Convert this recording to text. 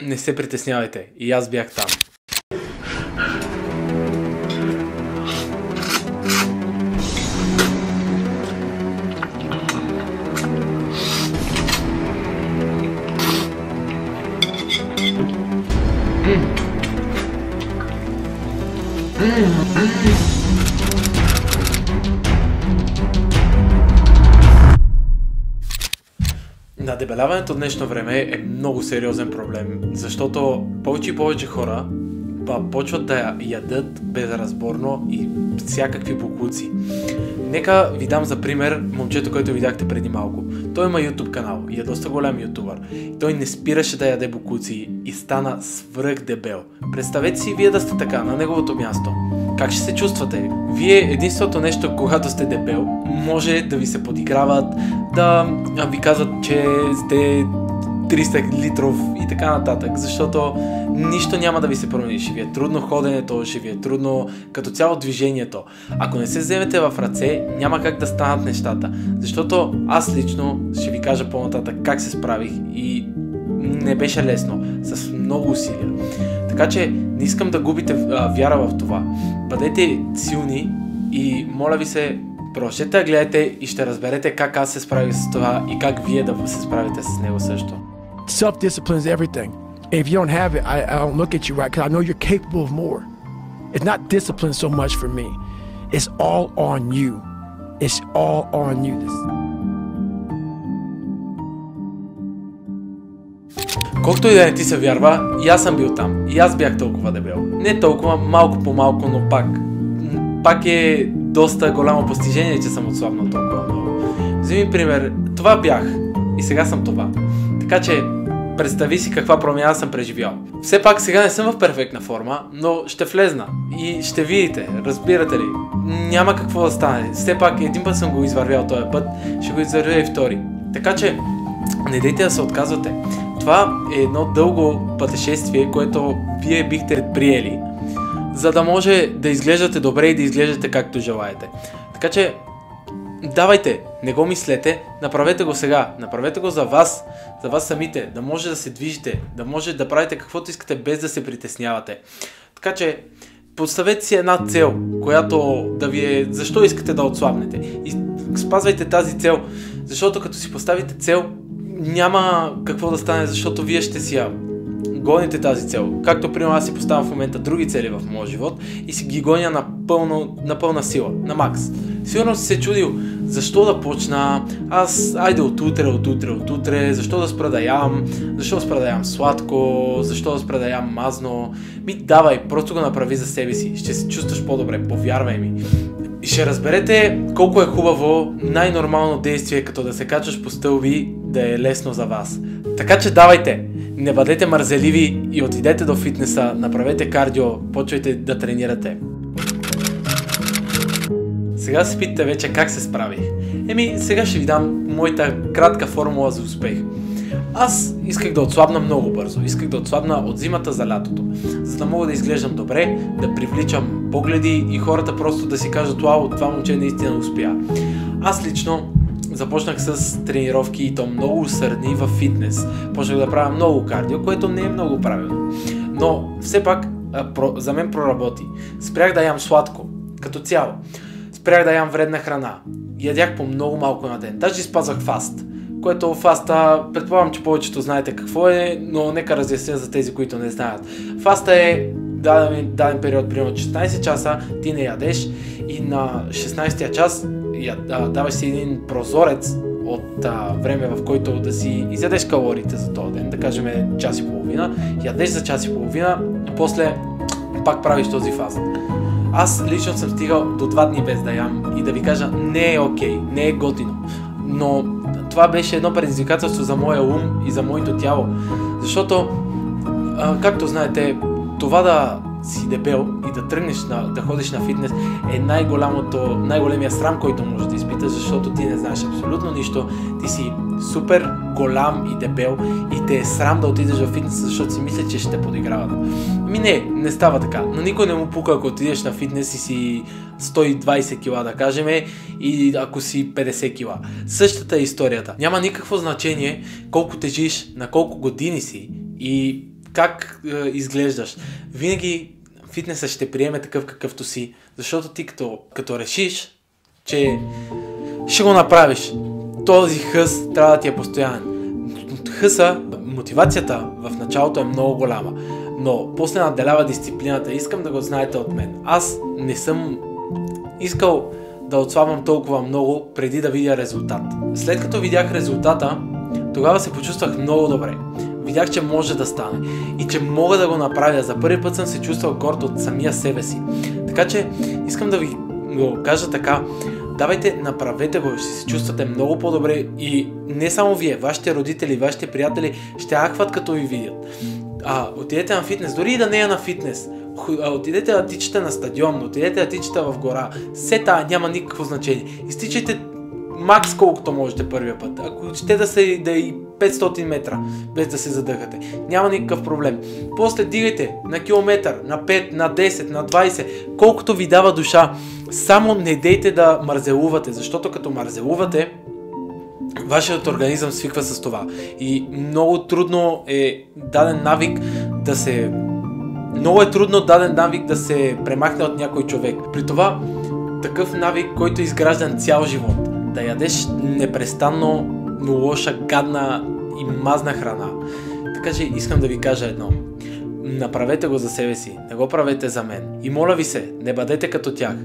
не се притеснявайте, и аз бях там. Надебеляването в днешно време е много сериозен проблем, защото повече и повече хора почват да ядат безразборно и всякакви боклуци. Нека ви дам за пример момчето, който видяхте преди малко. Той има YouTube канал и е доста голям ютубър. Той не спираше да яде боклуци и стана свръх дебел. Представете си вие да сте така, на неговото място. Как ще се чувствате? Вие единственото нещо, когато сте дебел, може да ви се подиграват, да ви казват, че сте 300 литров и така нататък, защото нищо няма да ви се промени. Ще ви е трудно ходенето, ще ви е трудно като цяло движението. Ако не се вземете в ръце, няма как да станат нещата, защото аз лично ще ви кажа по-нататък как се справих и не беше лесно, с много усилия. Така че не искам да губите вяра в това. Бъдете силни и моля ви се, продължете да гледате и ще разберете как аз се справих с това и как вие да се справите с него също. Self-discipline is everything. And if you don't have it, I don't look at you right because I know you're capable of more. It's not discipline so much for me. It's all on you. It's all on you. Колкото и да не ти се вярва, и аз съм бил там. И аз бях толкова дебел. Не толкова, малко по малко, но пак е доста голямо постижение, че съм отслабнал толкова много. Вземи пример, това бях и сега съм това. Така че представи си каква промяна съм преживял. Все пак сега не съм в перфектна форма, но ще влезна и ще видите, разбирате ли, няма какво да стане. Все пак един път съм го извървял този път, ще го извървя и втори. Така че не дейте да се отказвате. Това е едно дълго пътешествие, което вие бихте приели, за да може да изглеждате добре и да изглеждате както желаете. Така че давайте, не го мислете, направете го сега, направете го за вас самите, да може да се движите, да може да правите каквото искате без да се притеснявате. Така че поставете си една цел, която да ви е защо искате да отслабнете и спазвайте тази цел, защото като си поставите цел няма какво да стане, защото вие ще си я гоните тази цел. Както примерно аз си поставям в момента други цели в моя живот и си ги гоня на пълна сила, на макс. Сигурно си се чудил защо да почна, айде от утре, защо да спра да ям сладко, защо да спра да ям мазно. Давай, просто го направи за себе си, ще се чувстваш по-добре, повярвай ми. И ще разберете колко е хубаво най-нормално действие, като да се качваш по стълби, да е лесно за вас. Така че давайте, не бъдете мързеливи и отидете до фитнеса, направете кардио, почвайте да тренирате. Сега се питате вече как се справих. Сега ще ви дам моята кратка формула за успех. Аз исках да отслабна много бързо, исках да отслабна от зимата за лятото, за да мога да изглеждам добре, да привличам погледи и хората просто да си кажат: вау, това момче наистина успя. Аз лично започнах с тренировки и то много усърдни в фитнес. Почнах да правя много кардио, което не е много правилно. Но все пак за мен проработи. Спрях да ям сладко, като цяло. Спрях да ям вредна храна. Ядях по много малко на ден. Даже спазвах фаст. Което фаста, предполагам, че повечето знаете какво е, но нека разясня за тези, които не знаят. Фаста е даден период, примерно 16 часа, ти не ядеш и на 16-тия час даваш си един прозорец от време, в който да си изядеш калориите за този ден, да кажем час и половина, ядеш за час и половина, после пак правиш този фаст. Аз лично съм стигал до 2 дни без да ям и да ви кажа, не е окей, не е готино, но това беше едно предизвикателство за моя ум и за моето тяло, защото, както знаете, това да си дебел и да тръгнеш да ходиш на фитнес е най-големия срам, който можеш да изпиташ, защото ти не знаеш абсолютно нищо, ти си супер голям и дебел и те е срам да отидеш в фитнес, защото си мисля, че ще те подиграват. Не става така, но никой не му пука, ако отидеш на фитнес и си 120 кила, да кажем, и ако си 50 кила. Същата е историята. Няма никакво значение колко тежиш, на колко години си и как изглеждаш. Винаги фитнесът ще приеме такъв какъвто си, защото ти като решиш, че ще го направиш, този хъс трябва да ти е постоянен. Хъса, мотивацията в началото е много голяма, но после наделява дисциплината. Искам да го знаете от мен. Аз не съм искал да отслабвам толкова много преди да видя резултат. След като видях резултата, тогава се почувствах много добре. Видях, че може да стане и че мога да го направя. За първи път съм се чувствал горд от самия себе си. Така че искам да ви го кажа така. Давайте, направете го, ще се чувствате много по-добре и не само вие, вашите родители, вашите приятели ще ахват като ви видят. Отидете на фитнес, дори и да не е на фитнес. Отидете да тичате на стадион, отидете да тичате в гора. Сета няма никакво значение. Изтичайте макс колкото можете първия път. Ако ще да и 500 метра, без да се задъхате. Няма никакъв проблем. После дигайте на километър, на 5, на 10, на 20, колкото ви дава душа. Само не дейте да мързелувате, защото като мързелувате, вашият организъм свиква с това. И много трудно е даден навик да се премахне от някой човек. При това такъв навик, който е изграждан цял живот. Да ядеш непрестанно лоша, гадна и мазна храна. Така че искам да ви кажа едно. Направете го за себе си, не го правете за мен. И моля ви се, не бъдете като тях.